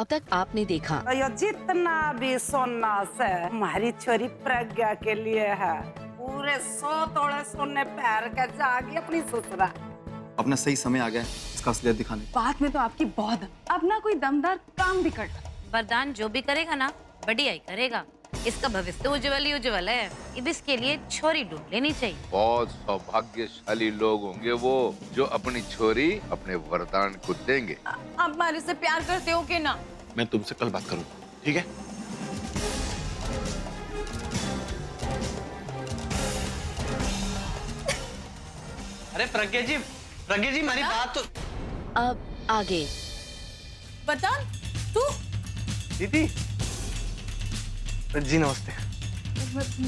अब तक आपने देखा। ये जितना भी सोना से हमारी छोरी प्रज्ञा के लिए है, पूरे 100 तोड़े सोने पैर के जागी अपनी ससुरा। अपना सही समय आ गया है इसका असलियत दिखाने। बात में तो आपकी बहुत है। अब ना कोई दमदार काम भी कर लो। वरदान जो भी करेगा ना बढ़िया ही करेगा। इसका भविष्य उज्जवल ही उज्जवल है। अब इसके लिए छोरी ढूंढ लेनी चाहिए। बहुत सौभाग्यशाली लोग होंगे वो जो अपनी छोरी अपने वरदान को देंगे। आप हमारे से प्यार करते हो कि ना? मैं तुमसे कल बात करूँ, ठीक है? अरे प्रज्ञा जी हमारी बात तो। अब आगे। वरदान, तू? दीदी जी नमस्ते।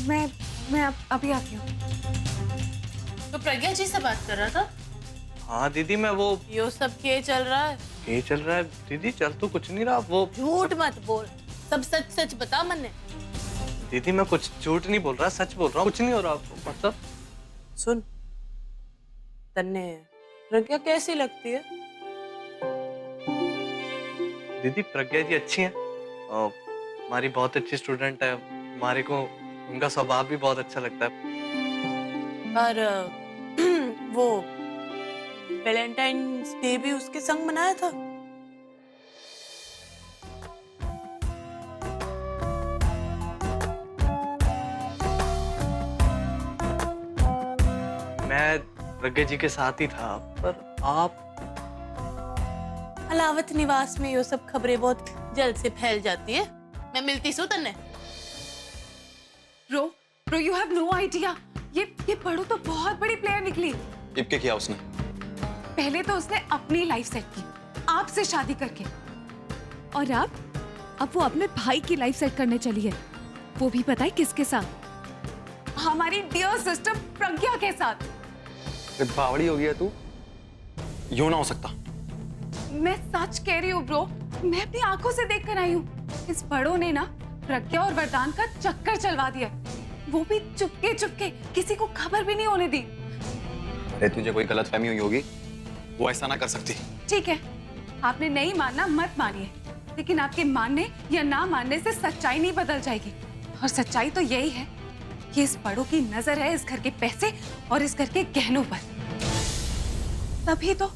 मैं अभी आती हूँ। तो प्रज्ञा जी से बात कर रहा था? हाँ दीदी मैं वो यो सब क्या चल रहा है? ये चल रहा है दीदी, चल तो कुछ नहीं रहा। वो झूठ मत बोल, सब सच सच बता मन्ने। दीदी मैं कुछ झूठ नहीं बोल रहा, सच बोल रहा हूँ। कुछ नहीं हो रहा मतलब। सुन, तन्ने प्रज्ञा कैसी लगती है? दीदी प्रज्ञा जी अच्छी हैं, हमारी बहुत अच्छी स्टूडेंट है। हमारे को उनका स्वभाव भी बहुत अच्छा लगता है। और वो वैलेंटाइंस डे भी उसके संग मनाया था? मैं प्रज्ञा जी के साथ ही था, पर आप। अलावत निवास में ये सब खबरें बहुत जल्द से फैल जाती है। मैं मिलती सू तन्ने। Bro you have no idea. ये पढ़ो तो बहुत बड़ी प्लेयर निकली। इब क्या किया उसने? पहले तो उसने अपनी लाइफ सेट की आपसे शादी करके, और अब वो अपने भाई की लाइफ सेट करने चली है। वो भी पता है किसके साथ? हमारी डियर सिस्टर प्रज्ञा के साथ। बावड़ी हो गया तू, यूं ना हो सकता। मैं सच कह रही हूँ ब्रो, मैं अपनी आंखों से देख कर आई हूँ। इस बड़ों ने ना प्रज्ञा और वरदान का चक्कर चलवा दिया, वो भी चुपके चुपके, किसी को खबर भी नहीं होने दी। अरे तुझे कोई गलतफहमी हुई होगी, वो ऐसा ना कर सकती। ठीक है, आपने नहीं मानना मत मानिए, लेकिन आपके मानने या ना मानने से सच्चाई नहीं बदल जाएगी। और सच्चाई तो यही है कि इस बड़ों की नजर है इस घर के पैसे और इस घर के गहनों पर। तभी तो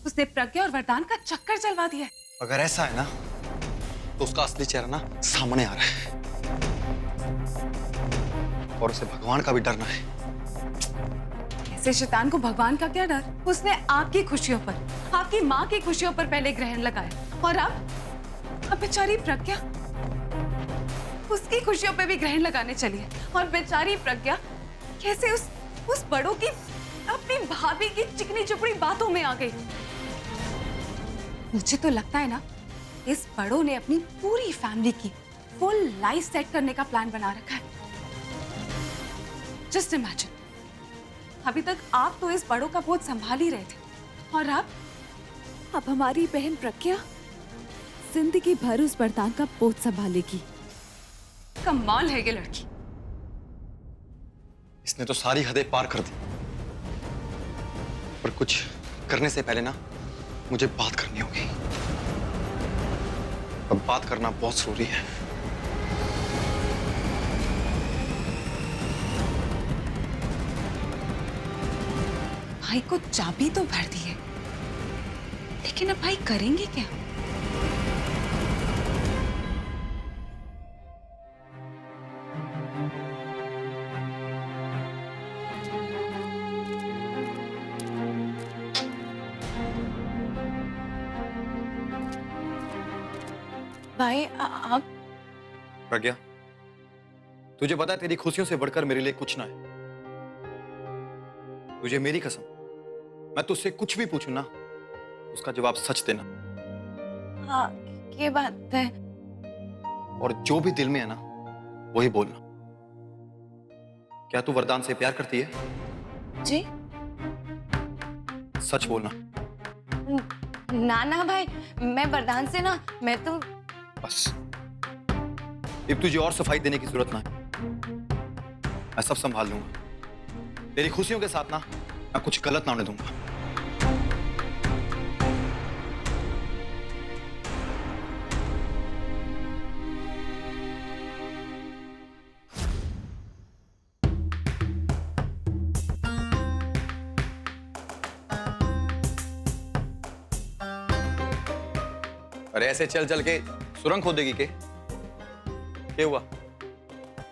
उसने प्रज्ञा और वरदान का चक्कर चलवा दिया। अगर ऐसा है ना, तो उसका असली चेहरा ना सामने आ रहा है, और उसे भगवान का भी डरना है। ऐसे शैतान को भगवान का क्या डर? उसने आपकी खुशियों पर, आपकी माँ की खुशियों पर पहले ग्रहण लगाया, और अब बेचारी प्रज्ञा उसकी खुशियों पे भी ग्रहण लगाने चली है। और बेचारी प्रज्ञा कैसे उस बड़ों की, अपनी भाभी की चिकनी चुपड़ी बातों में आ गई। मुझे तो लगता है ना, इस बड़ों ने अपनी पूरी फैमिली की फुल लाइफ सेट करने का प्लान बना रखा है। जस्ट इमेजिन, अभी तक आप तो इस बड़ों का बोझ संभाल ही रहे थे, और अब हमारी बहन प्रज्ञा जिंदगी भर उस वरदान का बोझ संभालेगी। कमाल है ये लड़की। इसने तो सारी हदें पार कर दी, पर कुछ करने से पहले ना मुझे बात करनी होगी। अब बात करना बहुत जरूरी है। भाई को चाबी तो भर दी है, लेकिन अब भाई करेंगे क्या? भाई आप प्रज्ञा, तुझे पता है तेरी खुशियों से बढ़कर मेरे लिए कुछ ना है। तुझे मेरी कसम, मैं तुझसे कुछ भी पूछूं ना, उसका जवाब सच देना। हाँ, ये बात है। और जो भी दिल में है ना, वही बोलना। क्या तू वरदान से प्यार करती है? जी? सच बोलना। ना भाई, मैं वरदान से ना, मैं तो बस अब तुझे और सफाई देने की जरूरत ना है। मैं सब संभाल लूंगा। तेरी खुशियों के साथ ना मैं कुछ गलत ना होने दूंगा। अरे ऐसे चल चल के सुरंग खोदेगी के? क्या हुआ?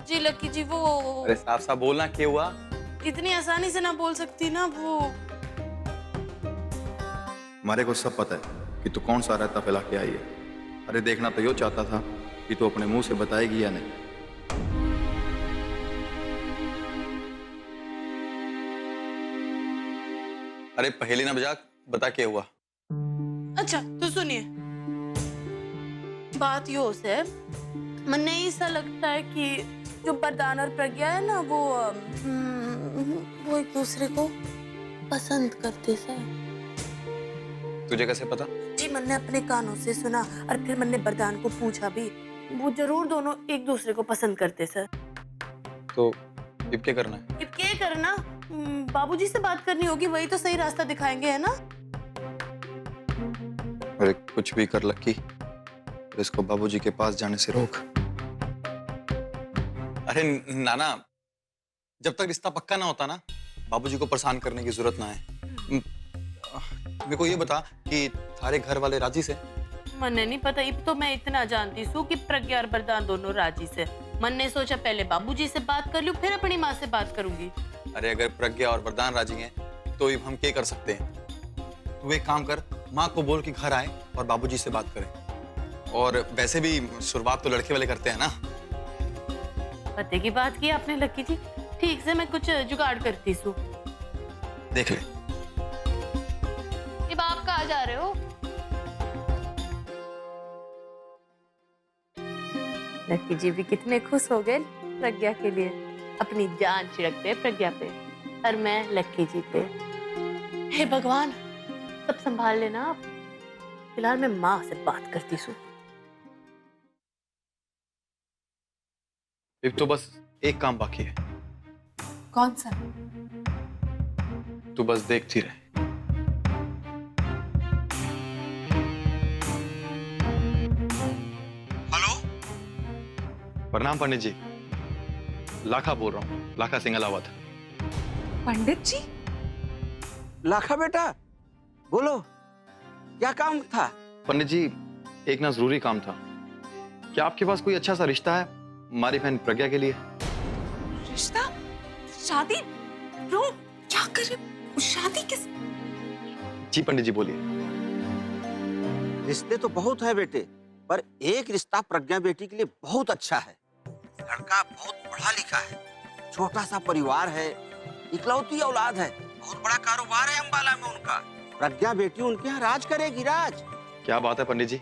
जी लक्की जी वो अरे साफ साफ बोलना, क्या हुआ? इतनी आसानी से ना बोल सकती ना वो। हमारे को सब पता है कि तू कौन सा रायता फैला के आई है। अरे देखना तो यो चाहता था कि तू अपने मुंह से बताएगी या नहीं। अरे पहेली ना बजा, बता क्या हुआ? अच्छा तो सुनिए, बात यो से मन्ने ऐसा लगता है कि जो वरदान और प्रज्ञा है ना वो एक दूसरे को पसंद करते सर। तुझे कैसे पता? जी मैंने अपने कानों से सुना और फिर मैंने वरदान को पूछा भी। वो जरूर दोनों एक दूसरे को पसंद करते सर। तो अब क्या करना है? अब क्या करना? बाबूजी से बात करनी होगी, वही तो सही रास्ता दिखाएंगे, है ना? अरे कुछ भी कर लक्की, इसको बाबूजी के पास जाने से रोक। अरे नाना, जब तक रिश्ता पक्का ना होता ना, बाबूजी को परेशान करने की जरूरत ना है। मेरे को ये बता कि थारे घर वाले राजी से? मन्ने नहीं पता, अब तो मैं इतना जानती हूँ कि प्रज्ञा और वरदान दोनों राजी से। मन्ने सोचा पहले बाबूजी से बात कर लूं, फिर अपनी माँ से बात करूंगी। अरे अगर प्रज्ञा और वरदान राजी हैं, तो अब हम क्या कर सकते हैं? तू एक काम कर, माँ को बोल कि घर आए और बाबूजी से बात करें। और वैसे भी शुरुआत तो लड़के वाले करते हैं ना। पते की बात की आपने लक्की जी। ठीक से मैं कुछ जुगाड़ करती हूँ। देख ले। अब आप कहाँ जा रहे हो? लक्की जी भी कितने खुश हो गए प्रज्ञा के लिए। अपनी जान छिड़कते हैं प्रज्ञा पे और मैं लक्की जी पे। हे भगवान, सब संभाल लेना आप। फिलहाल मैं माँ से बात करती हूँ। अब तो बस एक काम बाकी है। कौन सा? तू बस देखती रहे। हेलो, प्रणाम पंडित जी। लाखा बोल रहा हूँ, लाखा सिंह अलावत। पंडित जी? लाखा बेटा, बोलो क्या काम था? पंडित जी, एक ना जरूरी काम था। क्या आपके पास कोई अच्छा सा रिश्ता है हमारी बहन प्रज्ञा के लिए? रिश्ता? शादी? रो, क्या कर रहे हो? शादी किस? जी पंडित जी बोलिए। रिश्ते तो बहुत है बेटे, पर एक रिश्ता प्रज्ञा बेटी के लिए बहुत अच्छा है। लड़का बहुत पढ़ा लिखा है, छोटा सा परिवार है, इकलौती औलाद है, बहुत बड़ा कारोबार है अंबाला में उनका। प्रज्ञा बेटी उनके यहाँ राज करेगी, राज। क्या बात है पंडित जी,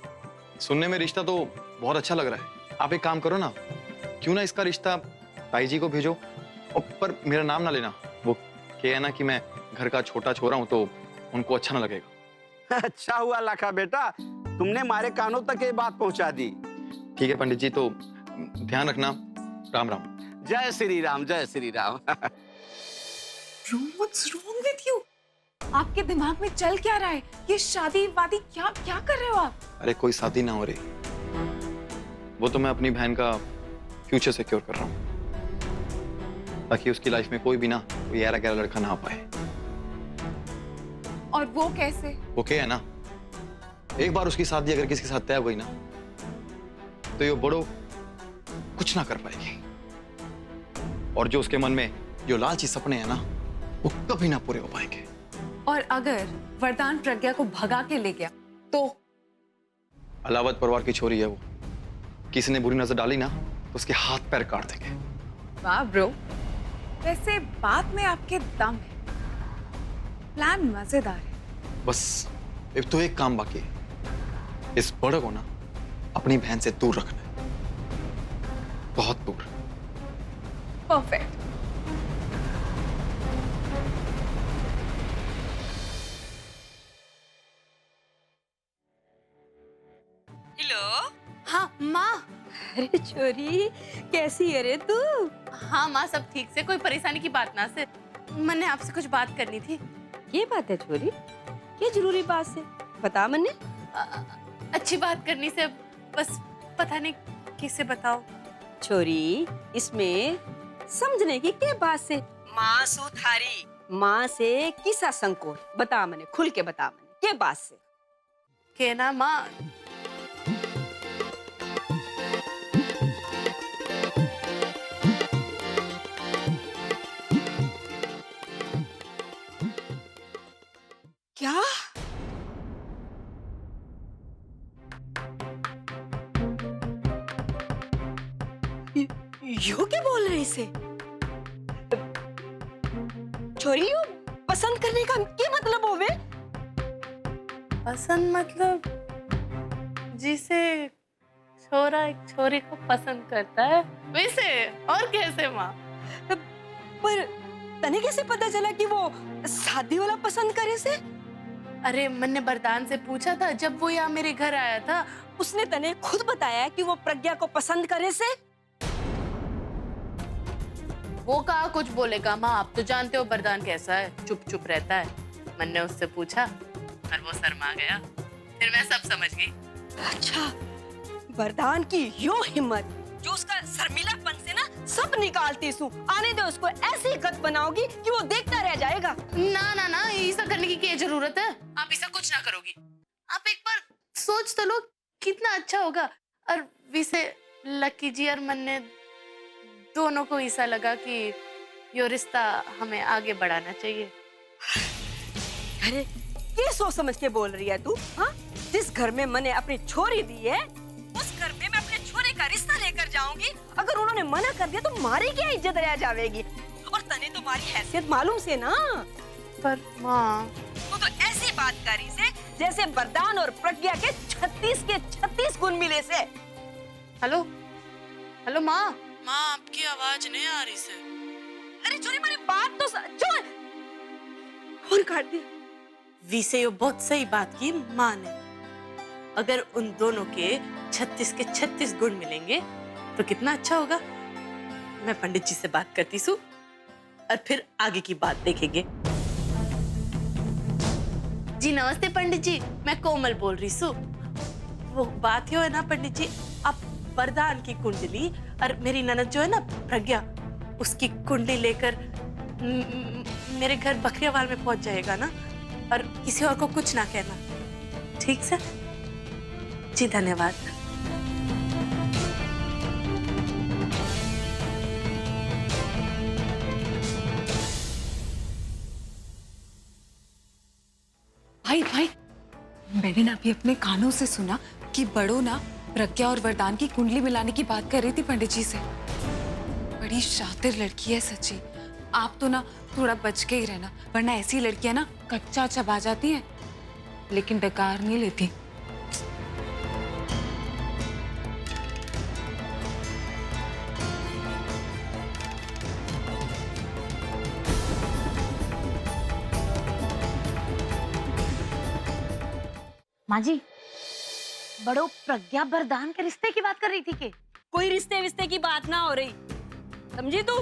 सुनने में रिश्ता तो बहुत अच्छा लग रहा है। आप एक काम करो ना, क्यों ना इसका रिश्ता ताई जी को भेजो, और पर मेरा नाम ना लेना। वो क्या है ना कि मैं घर का छोटा छोरा हूं, तो उनको अच्छा ना लगेगा। अच्छा हुआ लाखा बेटा, तुमने हमारे कानों तक ये बात पहुंचा दी। ठीक है पंडित जी, तो ध्यान रखना। राम राम। जय श्री राम, जय Shri Ram. What's wrong with you? आपके दिमाग में चल क्या रहा है? ये शादी वादी क्या क्या कर रहे हो आप? अरे कोई शादी ना हो रही, वो तो मैं अपनी बहन का फ्यूचर सिक्योर कर रहा हूँ, ताकि उसकी लाइफ में कोई भी ना कोई ऐरा गैरा लड़का ना आ पाए। और वो कैसे? वो क्या है ना, एक बार उसकी शादी अगर किसी के साथ तय हो गई ना, तो ये बड़ो कुछ ना कर पाएगी। और जो उसके मन में जो लालची सपने हैं ना, वो कभी ना पूरे हो पाएंगे। और अगर वरदान प्रज्ञा को भगा के ले गया तो? अलावत परिवार की छोरी है वो, किसी ने बुरी नजर डाली ना तो उसके हाथ पैर काट देंगे। वाह ब्रो, वैसे बात में आपके दम है, प्लान मजेदार है। बस अब तो एक काम बाकी है, इस बड़े को ना अपनी बहन से दूर रखना है, बहुत दूर। परफेक्ट। हेलो। हाँ माँ। अरे छोरी, कैसी है रे तू? हाँ माँ, सब ठीक से, कोई परेशानी की बात ना से। मैंने आपसे कुछ बात करनी थी। ये बात है छोरी, ये जरूरी बात से बता मन्ने। अच्छी बात करनी से, बस पता नहीं किसे बताओ। छोरी, इसमें समझने की क्या बात से? माँ सो थारी, माँ से किसा संकोच, बता मने, खुल के बता मने, क्या बात से? के ना माँ, यू क्या बोल रहे इसे? छोरी यू पसंद करने का क्या मतलब होवे? पसंद मतलब जिसे छोरा एक छोरी को पसंद करता है वैसे, और कैसे माँ? पर तने कैसे पता चला कि वो शादी वाला पसंद करे से? अरे मैंने वरदान से पूछा था जब वो यहाँ मेरे घर आया था। उसने तने खुद बताया कि वो प्रज्ञा को पसंद करे से? वो कहा कुछ बोलेगा माँ, आप तो जानते हो वरदान कैसा है, चुप चुप रहता है। मैंने उससे पूछा और वो शर्मा गया, फिर मैं सब समझ गई। अच्छा, वरदान की यो हिम्मत जो उसका शर्मिलापन से ना सब निकालती सू। आने दो उसको, ऐसी गत बनाओगी कि वो देखता रह जाएगा। ना ना ना, ऐसा करने की क्या जरूरत है? आप ऐसा कुछ ना करोगी। आप एक बार सोच तो लो कितना अच्छा होगा। और वैसे लकी जी और मन्ने दोनों को ऐसा लगा कि ये रिश्ता हमें आगे बढ़ाना चाहिए। अरे ये सोच समझ के बोल रही है तू? हाँ, जिस घर में मैंने अपनी छोरी दी है उस घर में मैं अपने छोरे का रिश्ता लेकर जाऊंगी। अगर उन्होंने मना कर दिया तो हमारी क्या इज्जत रह जाएगी? और तने तो हमारी हैसियत मालूम से ना। पर माँ वो तो ऐसी बात करी से जैसे वरदान और प्रज्ञा के 36 के 36 गुण मिले से। हेलो हेलो माँ, माँ आपकी आवाज नहीं आ रही से। अरे छोरी मेरी बात तो छोड़, फोन काट दिया। वैसे ये बहुत सही बात की माँ ने। अगर उन दोनों के 36 के 36 गुण मिलेंगे तो कितना अच्छा होगा। मैं पंडित जी से बात करती हूँ और फिर आगे की बात देखेंगे। जी नमस्ते पंडित जी, मैं कोमल बोल रही हूँ। वो बात यो है ना पंडित जी, आप वरदान की कुंडली और मेरी ननद जो है ना प्रज्ञा, उसकी कुंडली लेकर मेरे घर बकरियावाल में पहुंच जाएगा ना, और किसी और को कुछ ना कहना, ठीक सर? जी धन्यवाद। भाई भाई, मैंने ना अभी अपने कानों से सुना कि बड़ों ना प्रज्ञा और वरदान की कुंडली मिलाने की बात कर रही थी पंडित जी से। बड़ी शातिर लड़की है सच्ची। आप तो ना थोड़ा बच के ही रहना, वरना ऐसी लड़कियां ना कच्चा चबा जाती हैं लेकिन डकार नहीं लेती। माँ जी, बड़ो प्रज्ञा वरदान के रिश्ते की बात कर रही थी के? कोई रिश्ते विश्ते की बात ना हो रही, समझी तू?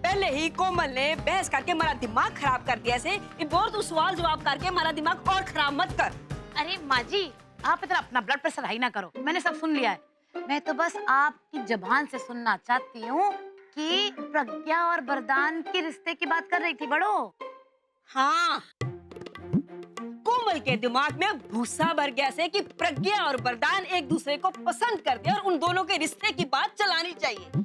पहले ही कोमल ने बहस करके हमारा दिमाग खराब कर दिया से। बहुत तू सवाल जवाब करके हमारा दिमाग और खराब मत कर। अरे माँ जी, आप इतना अपना ब्लड प्रेशर हाई ना करो, मैंने सब सुन लिया है। मैं तो बस आपकी जबान से सुनना चाहती हूँ कि प्रज्ञा और वरदान के रिश्ते की बात कर रही थी बड़ो। हाँ, कोमल के दिमाग में भूसा भर गया से कि प्रज्ञा और वरदान एक दूसरे को पसंद करते हैं और उन दोनों के रिश्ते की बात चलानी चाहिए।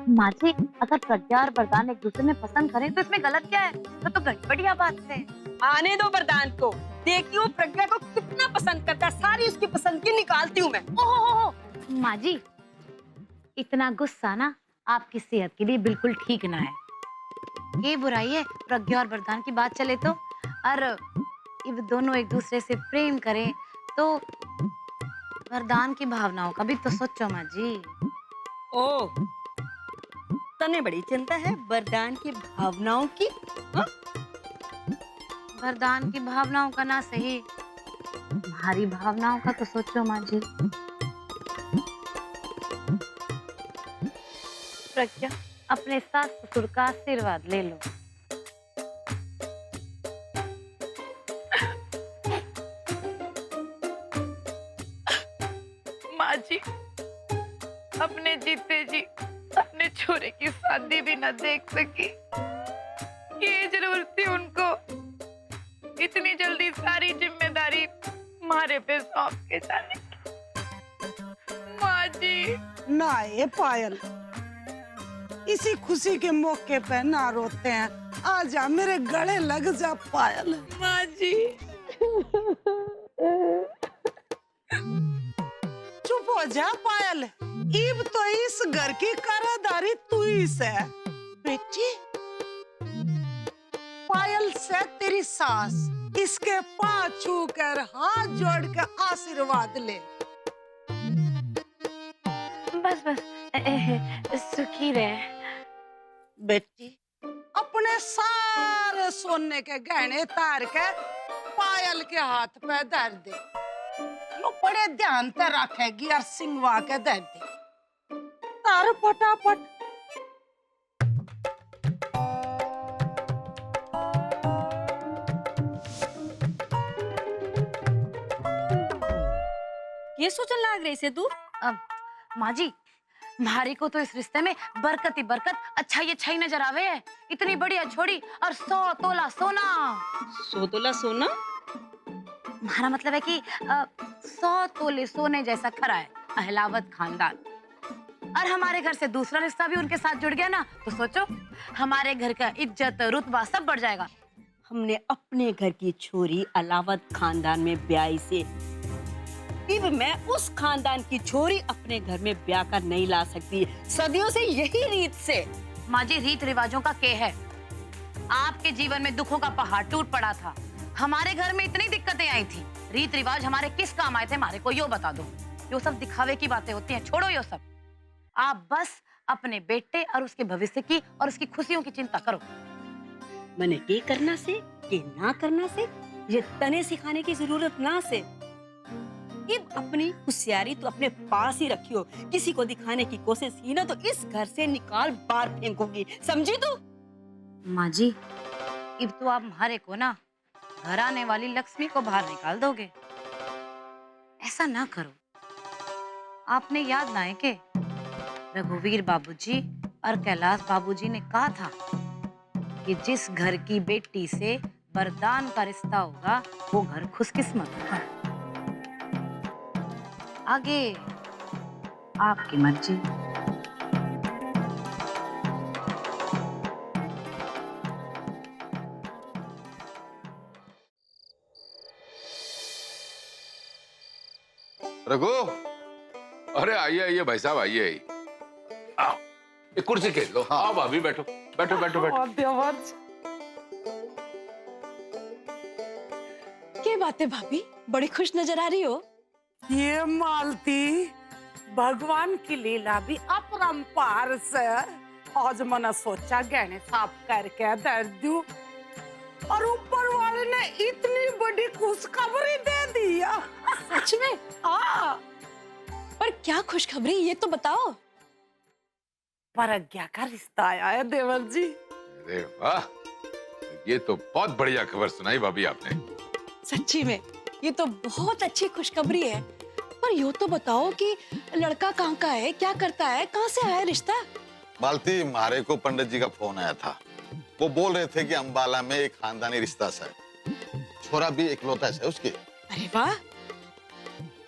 माँ जी, अगर प्रज्ञा और वरदान एक दूसरे में पसंद करें तो इसमें गलत क्या है? तो बड़ी बढ़िया बात है। आने दो वरदान को, देखती हूँ प्रज्ञा को कितना पसंद करता है, सारी उसकी पसंद की निकालती हूँ मैं। ओहो, माँ जी, इतना गुस्सा ना आपकी सेहत के लिए बिल्कुल ठीक ना है। ये बुराई है प्रज्ञा और वरदान की बात चले तो, और ये दोनों एक दूसरे से प्रेम करें तो वरदान की भावनाओं का भी तो सोचो माँ जी। ओ, तने बड़ी चिंता है वरदान की भावनाओं की? हा? वरदान की भावनाओं का ना सही, हमारी भावनाओं का तो सोचो माँ जी। प्रज्ञा, अपने सास ससुर का आशीर्वाद ले लो। माँ जी, अपने जीते जी अपने छोरे की शादी भी न देख सकी, ये जरूरत थी उनको इतनी जल्दी सारी जिम्मेदारी हमारे पे सौंप के जाने की। माँ जी ना ये पायल, इसी खुशी के मौके पे ना रोते हैं। आजा मेरे गले लग जा पायल। माँ जी चुप हो जा पायल, इब तो इस घर की करादारी तू ही से बेटी। पायल से तेरी सास इसके पांव छू कर हाथ जोड़ के आशीर्वाद ले। बस बस सुखी रहे। बेटी अपने सारे सोने के गहने तार के पायल के हाथ पे धर दे। यो बड़े ध्यान से रखेगी और सिंगवा के धर दे तार फटाफट। ये सोचने लग रही से तू? अब माँ जी, मारी को तो इस रिश्ते में बरकत ही बरकत, अच्छाई अच्छाई नजर आवे है। इतनी बढ़िया छोड़ी और 100 तोला सोना। 100 तोला सोना? हमारा मतलब है कि 100 तोले सोने जैसा खरा है अहलावत खानदान। और हमारे घर से दूसरा रिश्ता भी उनके साथ जुड़ गया ना, तो सोचो हमारे घर का इज्जत रुतबा सब बढ़ जाएगा। हमने अपने घर की छोरी अलावत खानदान में ब्याई से, अब मैं उस खानदान की छोरी अपने घर में ब्याह कर नहीं ला सकती। सदियों से यही रीत से। माँ जी, रीत रिवाजों का के है। आपके जीवन में दुखों का पहाड़ टूट पड़ा था, हमारे घर में इतनी दिक्कतें आई थी। रीत रिवाज हमारे किस काम आए थे, हमारे को यो बता दो। यो सब दिखावे की बातें होती हैं, छोड़ो यो सब। आप बस अपने बेटे और उसके भविष्य की और उसकी खुशियों की चिंता करो। मैंने के करना से, के ना करना से, ये तने सिखाने की जरूरत ना से। अब अपनी होशियारी तो अपने पास ही रखियो। किसी को दिखाने की कोशिश की ना तो इस घर से निकाल बाहर फेंकूंगी, समझी तू? माँ जी, अब तो आप हमारे को ना घर आने वाली लक्ष्मी को बाहर निकाल दोगे। ऐसा ना करो। आपने याद ना है कि रघुवीर बाबूजी और कैलाश बाबूजी ने कहा था कि जिस घर की बेटी से वरदान का रिश्ता होगा वो घर खुशकिस्मत होगा। आगे आपकी मर्जी। रघु, अरे आइए आइए भाई साहब, आइए आइए। आओ, एक कुर्सी खींच लो। हाँ भाभी, बैठो बैठो बैठो बैठो। देवर क्या बात है भाभी, बड़ी खुश नजर आ रही हो। ये मालती भगवान की लीला भी अपरंपार से। आज मैंने सोचा गहने साफ करके दे दूं और ऊपर वाले ने इतनी बड़ी खुशखबरी दे दिया। सच में? हाँ, पर क्या खुशखबरी, ये तो बताओ। प्रज्ञा का रिश्ता आया है देवर जी। अरे वाह, ये तो बहुत बढ़िया खबर सुनाई भाभी आपने। सच्ची में ये तो बहुत अच्छी खुशखबरी है। पर यूँ तो बताओ कि लड़का कहाँ का है, क्या करता है, कहाँ से आया रिश्ता? मालती, मारे को पंडित जी का फोन आया था। वो बोल रहे थे कि अंबाला में एक खानदानी रिश्ता है, छोरा भी इकलौता है उसके। अरे वाह।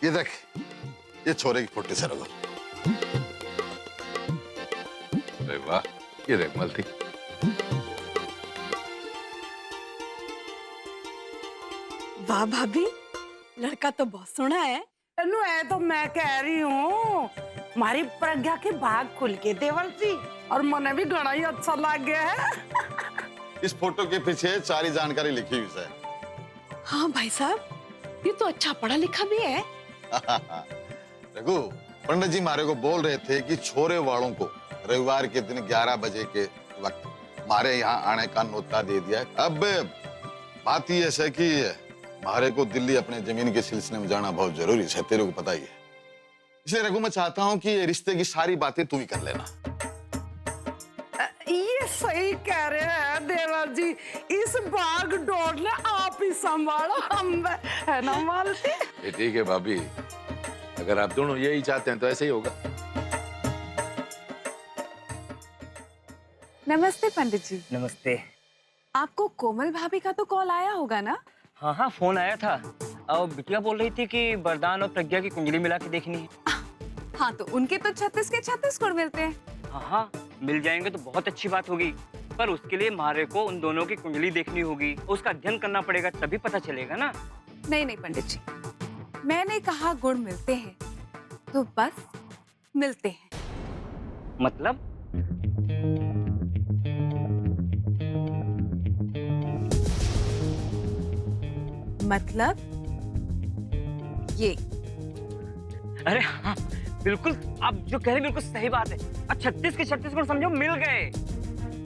ये देख, ये छोरे की फोटो से रखो। अरे वाह, ये देख मालती। वाह भाभी, लड़का तो बहुत सोहना है। अनु है तो मैं कह रही हूँ, हमारी प्रज्ञा के भाग खुल के देवर जी, और मने भी घना ही अच्छा लग गया है। इस फोटो के पीछे सारी जानकारी लिखी हुई है। हाँ भाई साहब, ये तो अच्छा पढ़ा लिखा भी है। रघु, पंडित जी मारे को बोल रहे थे कि छोरे वालों को रविवार के दिन 11 बजे के वक्त मारे यहाँ आने का न्योता दे दिया है। अब बात ये है कि मारे को दिल्ली अपने जमीन के सिलसिले में जाना बहुत जरूरी है, तेरे को पता ही है। इसलिए रघु, मैं चाहता हूँ कि ये रिश्ते की सारी बातें तू ही कर लेना। ये सही कह रहे हैं देवर जी, इस भाग डोर ने आप ही संभालो, हम है ना मालती। ये ठीक है भाभी, अगर आप दोनों यही चाहते हैं तो ऐसे ही होगा। नमस्ते पंडित जी। नमस्ते। आपको कोमल भाभी का तो कॉल आया होगा ना? हाँ हाँ, फोन आया था और बिटिया बोल रही थी कि वरदान और प्रज्ञा की कुंडली मिला के देखनी है। हाँ, तो उनके तो 36 के 36 गुण मिलते हैं। हाँ हाँ, मिल जाएंगे तो बहुत अच्छी बात होगी, पर उसके लिए मारे को उन दोनों की कुंडली देखनी होगी, उसका अध्ययन करना पड़ेगा, तभी पता चलेगा ना। नहीं नहीं पंडित जी, मैंने कहा गुण मिलते हैं तो बस मिलते हैं। मतलब मतलब ये। अरे हाँ, बिल्कुल आप जो कह रहे हैं बिल्कुल सही बात है। और 36 के 36 गुण समझो मिल गए,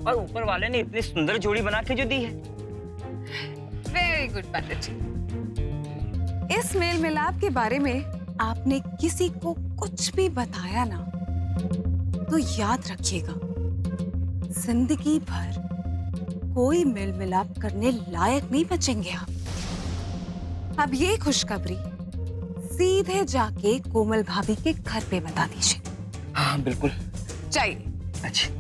और ऊपर वाले ने इतनी सुंदर जोड़ी बना के जो दी है। वेरी गुड पंडित जी। इस मेल मिलाप के बारे में आपने किसी को कुछ भी बताया ना, तो याद रखिएगा, जिंदगी भर कोई मेल मिलाप करने लायक नहीं बचेंगे आप। अब ये खुशखबरी सीधे जाके कोमल भाभी के घर पे बता दीजिए। हाँ बिल्कुल। चाहिए। अच्छा